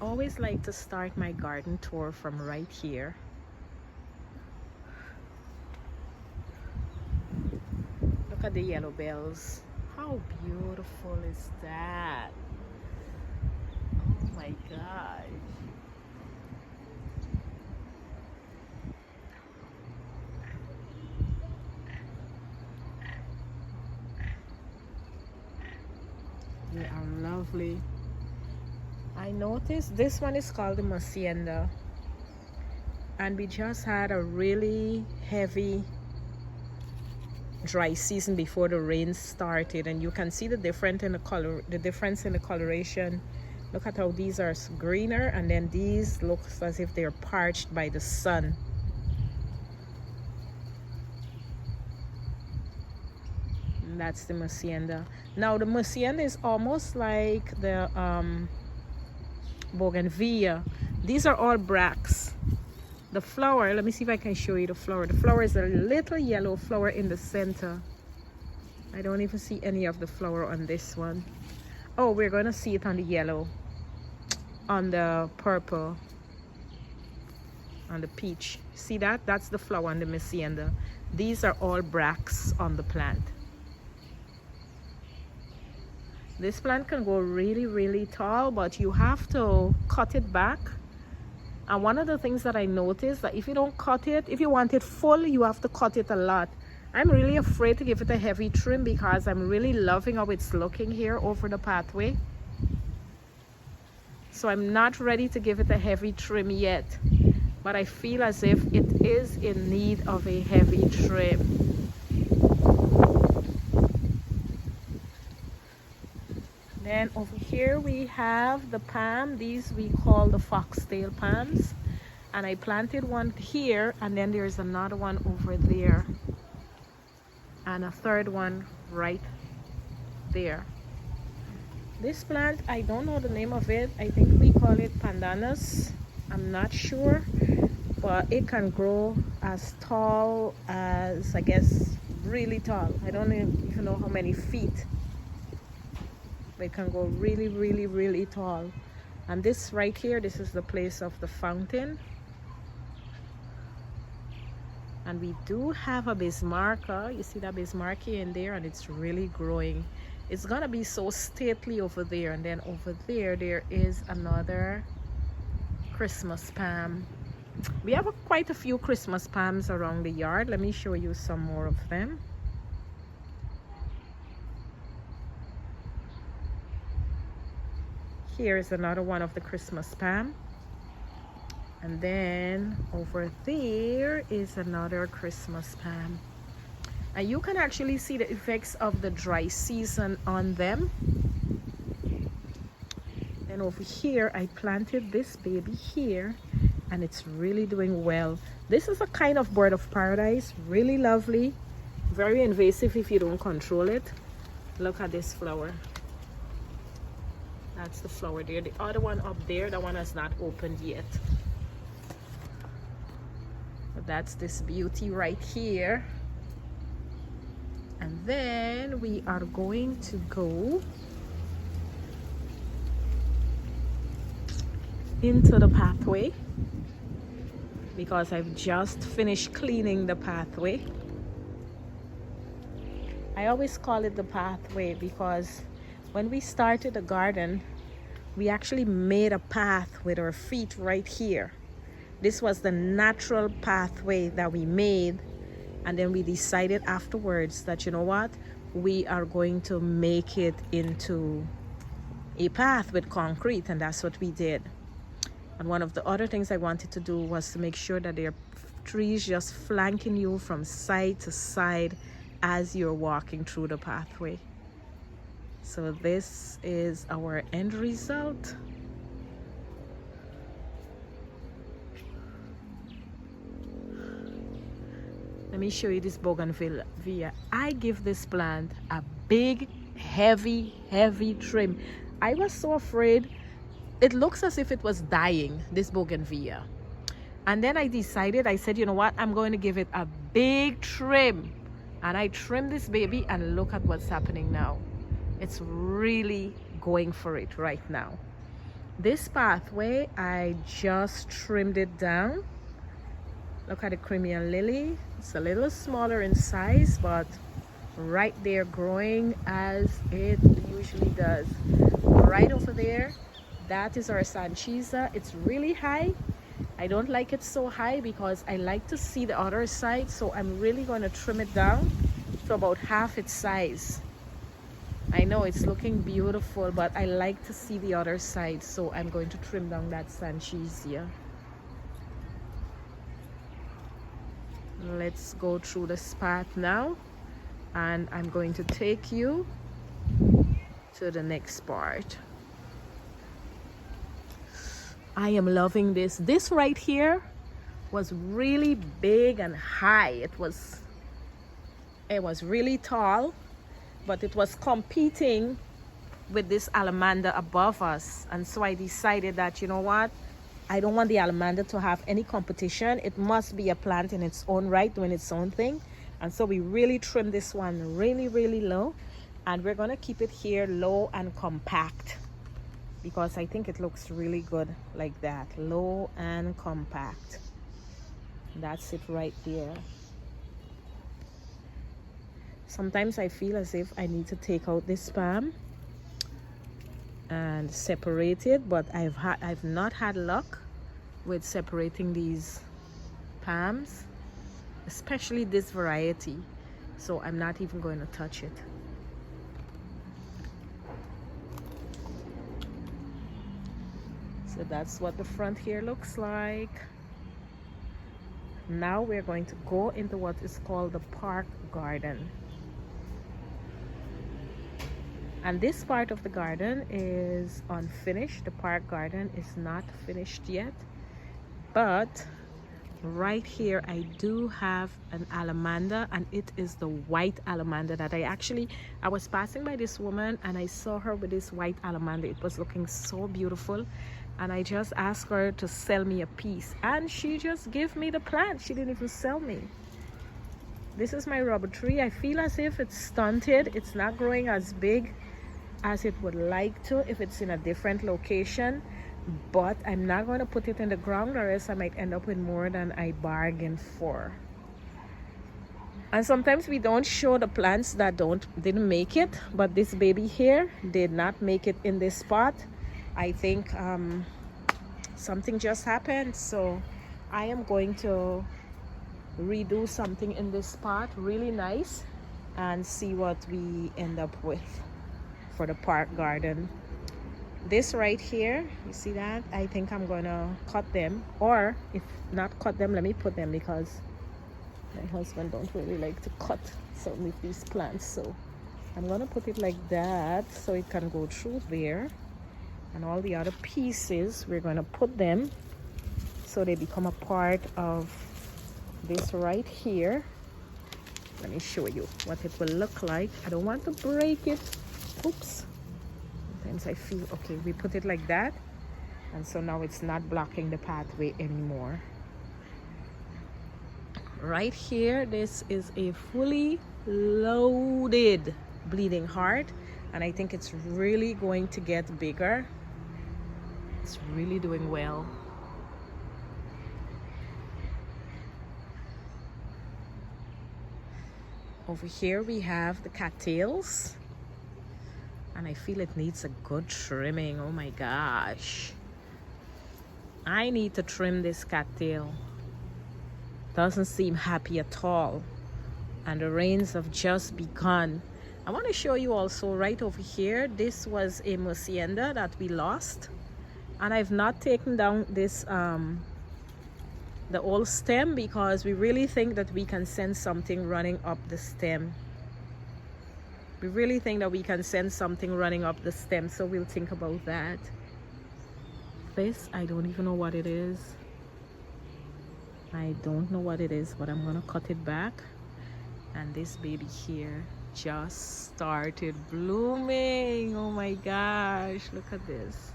always like to start my garden tour from right here. Look at the yellow bells. How beautiful is that? Oh my gosh. They are lovely. I noticed this one is called the Hacienda, and we just had a really heavy dry season before the rain started, and you can see the difference in the coloration. Look at how these are greener, and then these looks as if they're parched by the sun. And that's the Hacienda. Now the Hacienda is almost like the bougainvillea. These are all bracts. The flower, let me see if I can show you the flower. The flower is a little yellow flower in the center. I don't even see any of the flower on this one. Oh, we're going to see it on the yellow, on the purple, on the peach. See that? That's the flower on the Hacienda. These are all bracts on the plant. This plant can go really, really tall, but you have to cut it back. And one of the things that I noticed, that if you don't cut it, if you want it full, you have to cut it a lot. I'm really afraid to give it a heavy trim because I'm really loving how it's looking here over the pathway. So I'm not ready to give it a heavy trim yet, but I feel as if it is in need of a heavy trim. Then over here we have the palm. These we call the foxtail palms, and I planted one here, and then there's another one over there, and a third one right there. This plant, I don't know the name of it. I think we call it pandanus. I'm not sure, but it can grow as tall as, I guess, really tall. I don't even know how many feet. It can go really, really, really tall. And this right here, this is the place of the fountain. And we do have a Bismarcka. You see that Bismarckia in there, and it's really growing. It's gonna be so stately over there. And then over there, there is another Christmas palm. We have quite a few Christmas palms around the yard. Let me show you some more of them. Here is another one of the Christmas palm, and then over there is another Christmas palm, and you can actually see the effects of the dry season on them. And over here I planted this baby here, and it's really doing well. This is a kind of bird of paradise, really lovely, very invasive if you don't control it. Look at this flower. That's the flower there. The other one up there, that one has not opened yet. But that's this beauty right here. And then we are going to go into the pathway because I've just finished cleaning the pathway. I always call it the pathway because when we started the garden, we actually made a path with our feet right here. This was the natural pathway that we made, and then we decided afterwards that, you know what, we are going to make it into a path with concrete, and that's what we did. And one of the other things I wanted to do was to make sure that there are trees just flanking you from side to side as you're walking through the pathway. So this is our end result. Let me show you this bougainvillea. I give this plant a big, heavy trim. I was so afraid. It looks as if it was dying, this bougainvillea. And then I decided, I said, you know what, I'm going to give it a big trim. And I trimmed this baby, and look at what's happening now. It's really going for it right now. This pathway, I just trimmed it down. Look at the Crimean lily. It's a little smaller in size, but right there growing as it usually does. Right over there, that is our Sanchisa. It's really high. I don't like it so high because I like to see the other side, so I'm really going to trim it down to about half its size. I know it's looking beautiful, but I like to see the other side, so I'm going to trim down that Sanchisia. Let's go through this path now, and I'm going to take you to the next part. I am loving this. This right here was really big and high. It was really tall, but it was competing with this alamander above us. And so I decided that, you know what? I don't want the alamander to have any competition. It must be a plant in its own right, doing its own thing. And so we really trimmed this one really, really low. And we're gonna keep it here low and compact, because I think it looks really good like that, low and compact. That's it right there. Sometimes I feel as if I need to take out this palm and separate it, but I've not had luck with separating these palms, especially this variety. So I'm not even going to touch it. So that's what the front here looks like. Now we're going to go into what is called the park garden. And this part of the garden is unfinished. The park garden is not finished yet. But right here I do have an alamander, and it is the white alamander that I was passing by this woman and I saw her with this white alamander. It was looking so beautiful, and I just asked her to sell me a piece, and she just gave me the plant. She didn't even sell me. This is my rubber tree. I feel as if it's stunted. It's not growing as big as it would like to if it's in a different location, but I'm not going to put it in the ground, or else I might end up with more than I bargained for. And sometimes we don't show the plants that didn't make it, but this baby here did not make it in this spot. I think something just happened, so I am going to redo something in this spot really nice and see what we end up with for the park garden. This right here, you see that? I think I'm gonna cut them, or if not cut them, let me put them, because my husband don't really like to cut some of these plants. So I'm gonna put it like that so it can go through there, and all the other pieces we're gonna put them so they become a part of this right here. Let me show you what it will look like. I don't want to break it. Oops. Sometimes I feel, okay, we put it like that, and so now it's not blocking the pathway anymore. Right here, this is a fully loaded bleeding heart, and I think it's really going to get bigger. It's really doing well. Over here we have the cattails, and I feel it needs a good trimming. Oh my gosh, I need to trim this cattail. Doesn't seem happy at all, and the rains have just begun. I want to show you also right over here, this was a Muscienda that we lost, and I've not taken down this the old stem, because we really think that we can send something running up the stem. We really think that we can send something running up the stem, so we'll think about that. This, I don't even know what it is. I don't know what it is, but I'm gonna cut it back. And this baby here just started blooming. Oh my gosh, look at this.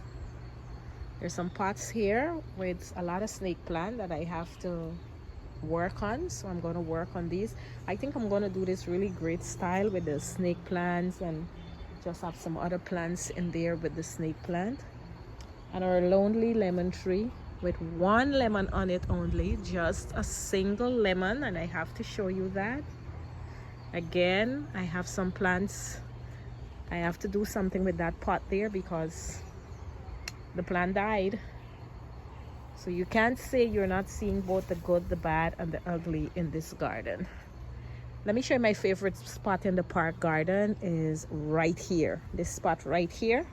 There's some pots here with a lot of snake plant that I have to work on, so I'm going to work on these. I think I'm going to do this really great style with the snake plants, and just have some other plants in there with the snake plant. And our lonely lemon tree with one lemon on it only, just a single lemon, and I have to show you that. Again, I have some plants. I have to do something with that pot there because the plant died. So you can't say you're not seeing both the good, the bad, and the ugly in this garden. Let me show you my favorite spot in the park garden is right here. This spot right here.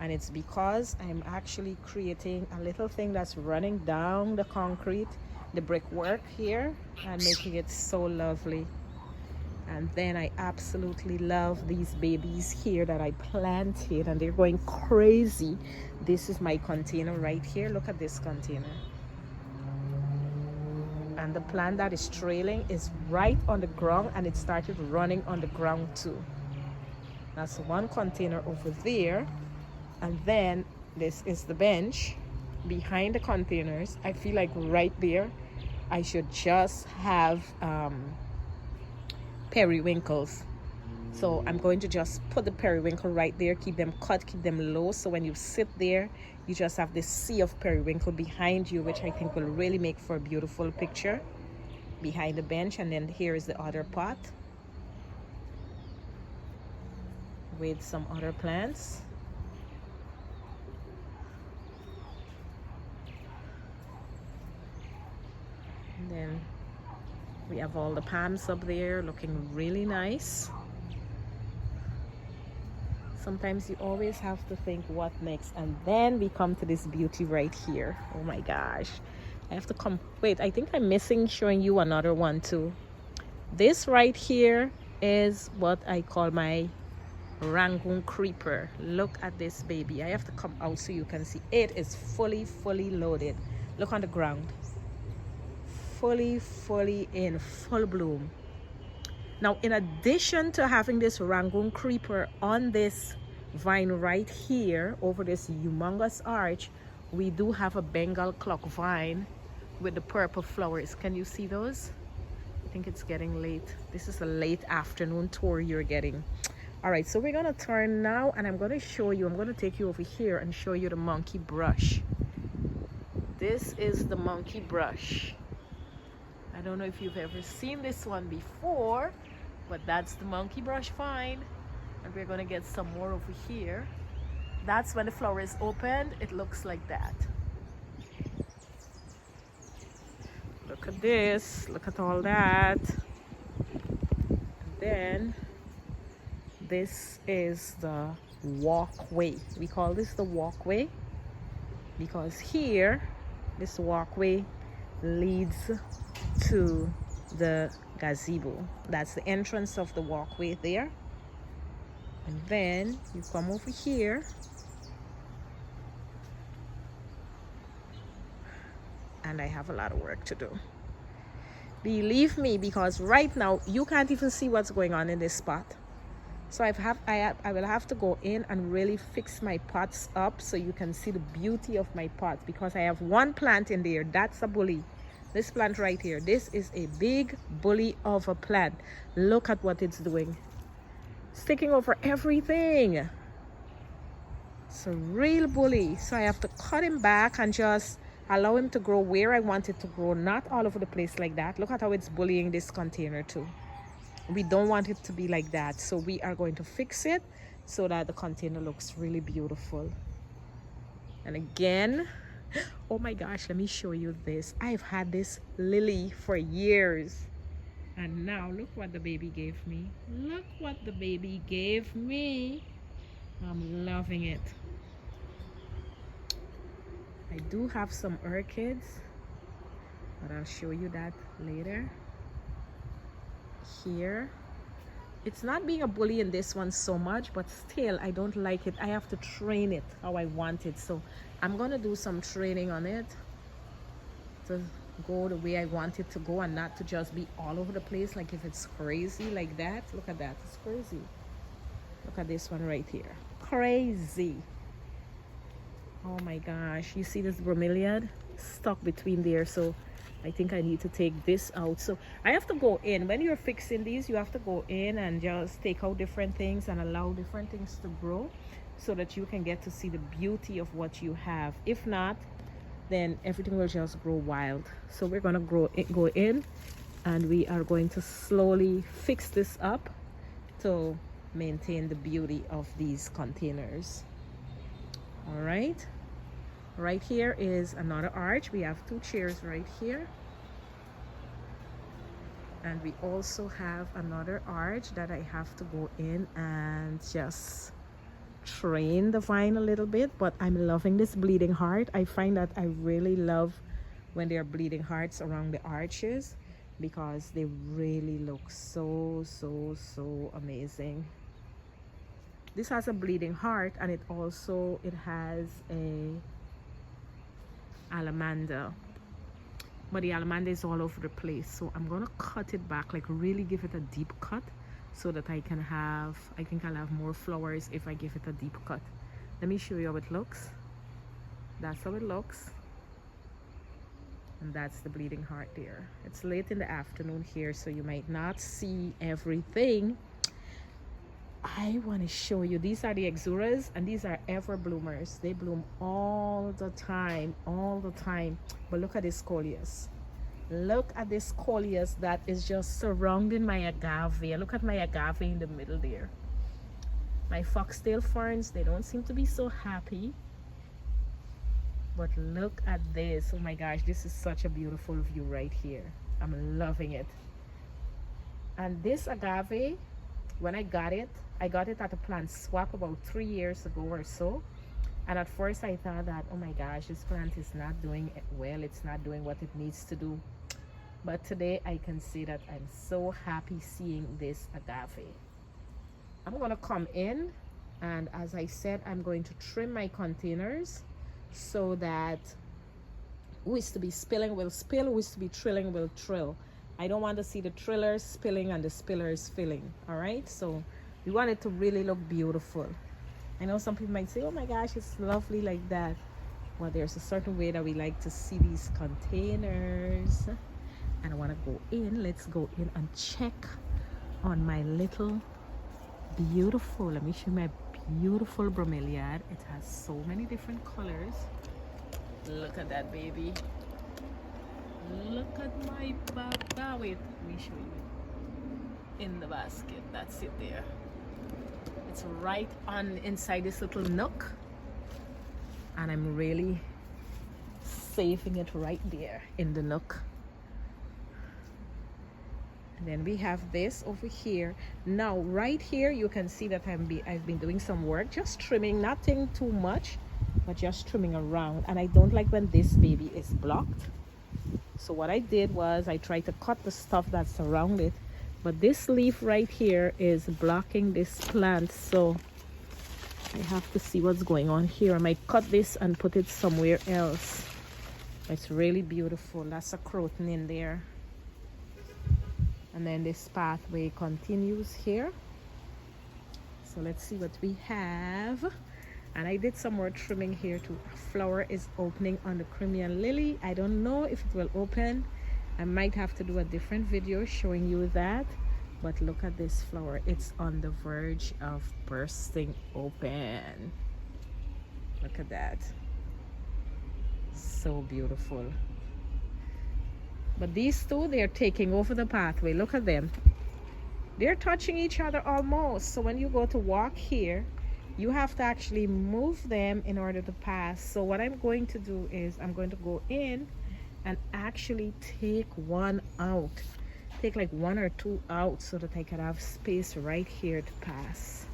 And it's because I'm actually creating a little thing that's running down the concrete, the brickwork here, and making it so lovely. And then I absolutely love these babies here that I planted, and they're going crazy. This is my container right here. Look at this container. And the plant that is trailing is right on the ground, and it started running on the ground too. That's one container over there. And then this is the bench behind the containers. I feel like right there I should just have periwinkles. So I'm going to just put the periwinkle right there, keep them cut, keep them low, so when you sit there you just have this sea of periwinkle behind you, which I think will really make for a beautiful picture behind the bench. And then here is the other pot with some other plants. And then we have all the palms up there looking really nice. Sometimes you always have to think what next, and then we come to this beauty right here. Oh my gosh, I have to come. Wait, I think I'm missing showing you another one too. This right here is what I call my Rangoon creeper. Look at this baby. I have to come out so you can see. It is fully loaded. Look on the ground. Fully in full bloom. Now, in addition to having this Rangoon creeper on this vine right here over this humongous arch, we do have a Bengal clock vine with the purple flowers. Can you see those? I think it's getting late. This is a late afternoon tour you're getting. All right, so we're gonna turn now, and I'm gonna show you, I'm gonna take you over here and show you the monkey brush. This is the monkey brush. I don't know if you've ever seen this one before, but that's the monkey brush vine. And we're gonna get some more over here. That's when the flower is opened, it looks like that. Look at this, look at all that. And then this is the walkway. We call this the walkway because here, this walkway leads to the gazebo. That's the entrance of the walkway there. And then you come over here and I have a lot of work to do. Believe me, because right now you can't even see what's going on in this spot. So I will have to go in and really fix my pots up so you can see the beauty of my pots, because I have one plant in there. That's a bully. This plant right here, this is a big bully of a plant. Look at what it's doing. It's taking over everything. It's a real bully. So I have to cut him back and just allow him to grow where I want it to grow, not all over the place like that. Look at how it's bullying this container too. We don't want it to be like that. So we are going to fix it so that the container looks really beautiful. And again, oh my gosh, let me show you this. I've had this lily for years. And now look what the baby gave me. Look what the baby gave me. I'm loving it. I do have some orchids, but I'll show you that later. Here, it's not being a bully in this one so much, but still I don't like it. I have to train it how I want it, so I'm gonna do some training on it to go the way I want it to go and not to just be all over the place. Like if it's crazy like that, look at that, it's crazy. Look at this one right here, crazy. Oh my gosh, you see this bromeliad stuck between there, so I think I need to take this out. So I have to go in. When you're fixing these, you have to go in and just take out different things and allow different things to grow. so that you can get to see the beauty of what you have. If not, then everything will just grow wild. So we're gonna go in, and we are going to slowly fix this up to maintain the beauty of these containers. All right, right here is another arch. We have 2 chairs right here, and we also have another arch that I have to go in and just train the vine a little bit. But I'm loving this bleeding heart. I find that I really love when there are bleeding hearts around the arches, because they really look so amazing. This has a bleeding heart, and it has a alamander, but the alamander is all over the place. So I'm gonna cut it back, like really give it a deep cut, so that I think I'll have more flowers if I give it a deep cut. Let me show you how it looks. That's how it looks, and that's the bleeding heart there. It's late in the afternoon here, so you might not see everything. I want to show you, these are the exuras, and these are ever bloomers. They bloom all the time, but look at this coleus. Look at this coleus that is just surrounding my agave. Look at my agave in the middle there. My foxtail ferns, they don't seem to be so happy, but look at this. Oh my gosh, this is such a beautiful view right here. I'm loving it. And this agave, when I got it at a plant swap about 3 years ago or so. And at first I thought that, oh my gosh, this plant is not doing it well. It's not doing what it needs to do. But today I can see that I'm so happy seeing this agave. I'm gonna come in, and as I said, I'm going to trim my containers so that who is to be spilling will spill, who is to be trilling will trill. I don't want to see the trillers spilling and the spillers filling. All right, so we want it to really look beautiful. I know some people might say, oh my gosh, it's lovely like that. Well, there's a certain way that we like to see these containers. And I want to go in. Let's go in and check on my little beautiful, let me show you my beautiful bromeliad. It has so many different colors. Look at that, baby. Look at my baba. Wait, let me show you. In the basket, that's it there. It's right on inside this little nook, and I'm really saving it right there in the nook. And then we have this over here. Now right here you can see that I've been doing some work, just trimming, nothing too much, but just trimming around. And I don't like when this baby is blocked. So what I did was I tried to cut the stuff that's around it, but this leaf right here is blocking this plant, so I have to see what's going on here. I might cut this and put it somewhere else. It's really beautiful. That's a croton in there. And then this pathway continues here. So let's see what we have. And I did some more trimming here too. A flower is opening on the Crimean lily. I don't know if it will open. I might have to do a different video showing you that. But look at this flower. It's on the verge of bursting open. Look at that. So beautiful. But these two, they're taking over the pathway. Look at them. They're touching each other almost. So when you go to walk here, you have to actually move them in order to pass. So what I'm going to do is I'm going to go in and actually take one out. Take like 1 or 2 out so that I can have space right here to pass.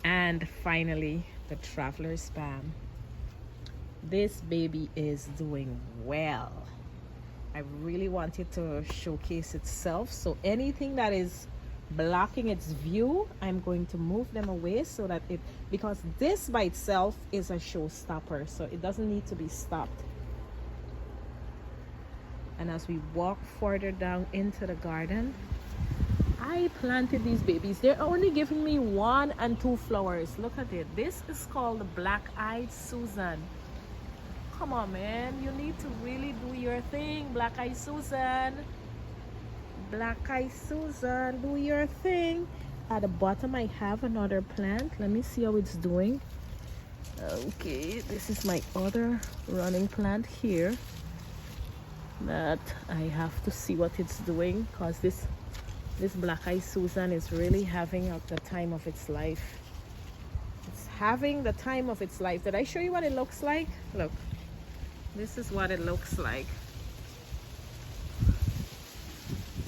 And finally, the traveler's palm. This baby is doing well. I really want it to showcase itself. So anything that is blocking its view, I'm going to move them away so that because this by itself is a showstopper, so it doesn't need to be stopped. And as we walk further down into the garden, I planted these babies. They're only giving me 1 and 2 flowers. Look at it. This is called the Black-Eyed Susan. Come on, man. You need to really do your thing, Black-Eyed Susan. Black-Eyed Susan, do your thing. At the bottom I have another plant. Let me see how it's doing. Okay, this is my other running plant here that I have to see what it's doing, because this Black Eye Susan is really having the time of its life. It's having the time of its life. Did I show you what it looks like? Look, this is what it looks like.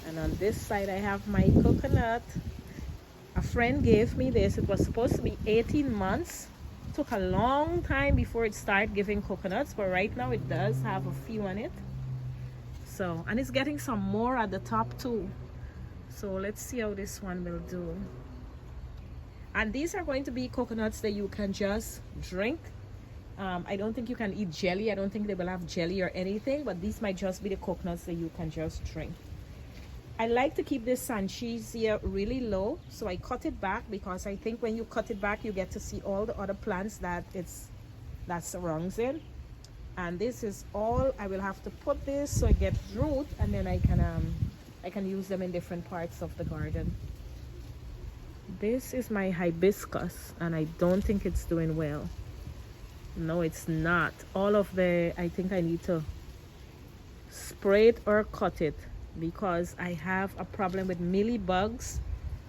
And on this side I have my coconut. A friend gave me this. It was supposed to be 18 months. Took a long time before it started giving coconuts, but right now it does have a few on it. So, and it's getting some more at the top too. So let's see how this one will do. And these are going to be coconuts that you can just drink. I don't think you can eat jelly. I don't think they will have jelly or anything, but these might just be the coconuts that you can just drink. I like to keep this Sanchisia really low, so I cut it back, because I think when you cut it back you get to see all the other plants that surrounds it. And this is all I will have to put this so it gets root, and then I can use them in different parts of the garden. This is my hibiscus, and I don't think it's doing well. No, it's not. All of I think I need to spray it or cut it, because I have a problem with mealybugs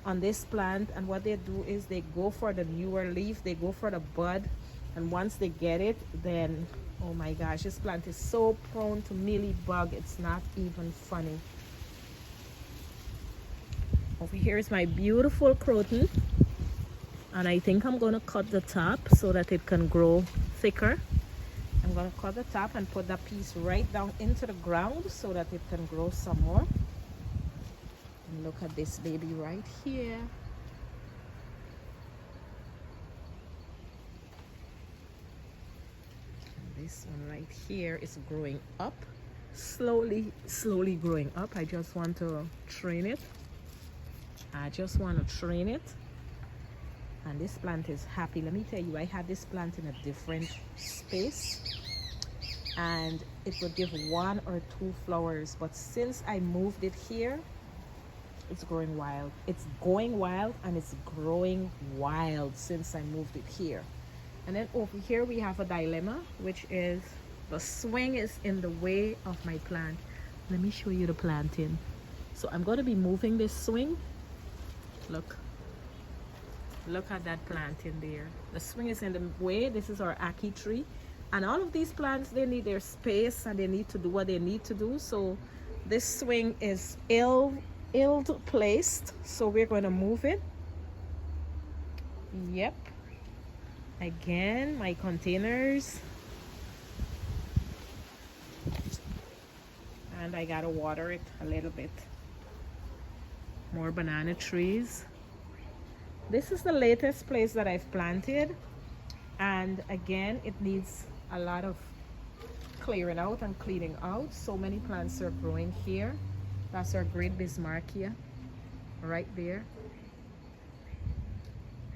on this plant. And what they do is they go for the newer leaf, they go for the bud, and once they get it, then oh my gosh, this plant is so prone to mealybug, it's not even funny. Over here is my beautiful croton, and I think I'm going to cut the top so that it can grow thicker. I'm going to cut the top and put that piece right down into the ground so that it can grow some more. And look at this baby right here. And this one right here is growing up, slowly growing up. I just want to train it. And this plant is happy. Let me tell you, I had this plant in a different space and it would give 1 or 2 flowers, but since I moved it here, it's growing wild. It's going wild and it's growing wild since I moved it here. And then over here we have a dilemma, which is the swing is in the way of my plant. Let me show you the planting. So I'm going to be moving this swing. Look at that plant in there. The swing is in the way. This is our ackee tree, and all of these plants, they need their space and they need to do what they need to do. So this swing is ill placed, so we're going to move it. Yep. Again, my containers, and I gotta water it a little bit. More banana trees. This is the latest place that I've planted, and again it needs a lot of clearing out and cleaning out. So many plants are growing here. That's our great Bismarckia right there.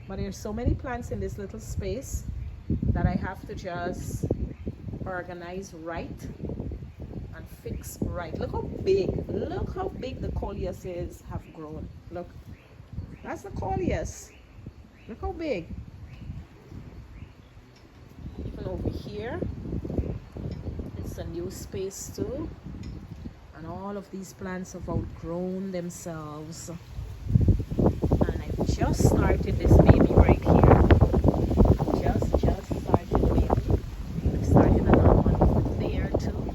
But there's so many plants in this little space that I have to just organize right and fix right. Look how big the coleuses have grown. Look, that's the coleus. Look how big. Even over here, it's a new space too, and all of these plants have outgrown themselves. And I've just started this baby right here. Just started the baby. I've started another one over there too,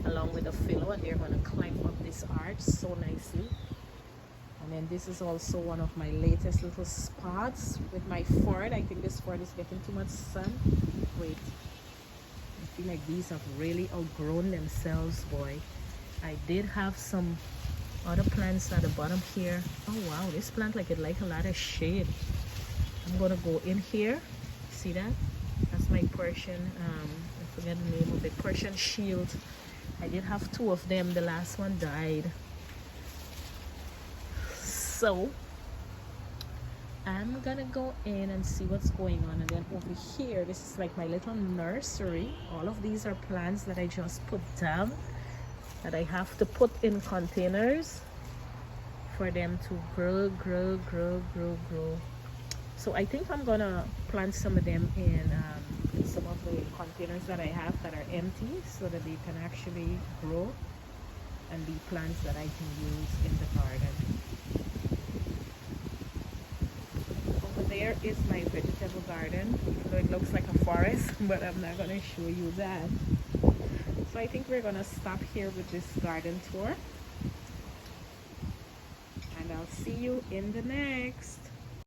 along with a philo, and they're going to climb up this arch so nicely. And then this is also one of my latest little spots with my fern. I think this fern is getting too much sun. Wait, I feel like these have really outgrown themselves, boy. I did have some other plants at the bottom here. Oh wow, this plant like a lot of shade. I'm gonna go in here. See that? That's my Persian, I forget the name of it, Persian shield. I did have 2 of them. The last one died. So I'm gonna go in and see what's going on. And then over here, this is like my little nursery. All of these are plants that I just put down that I have to put in containers for them to grow. So I think I'm gonna plant some of them in some of the containers that I have that are empty, so that they can actually grow and be plants that I can use in the garden. Over there is my vegetable garden, so it looks like a forest, but I'm not gonna show you that. So I think we're gonna stop here with this garden tour, and I'll see you in the next.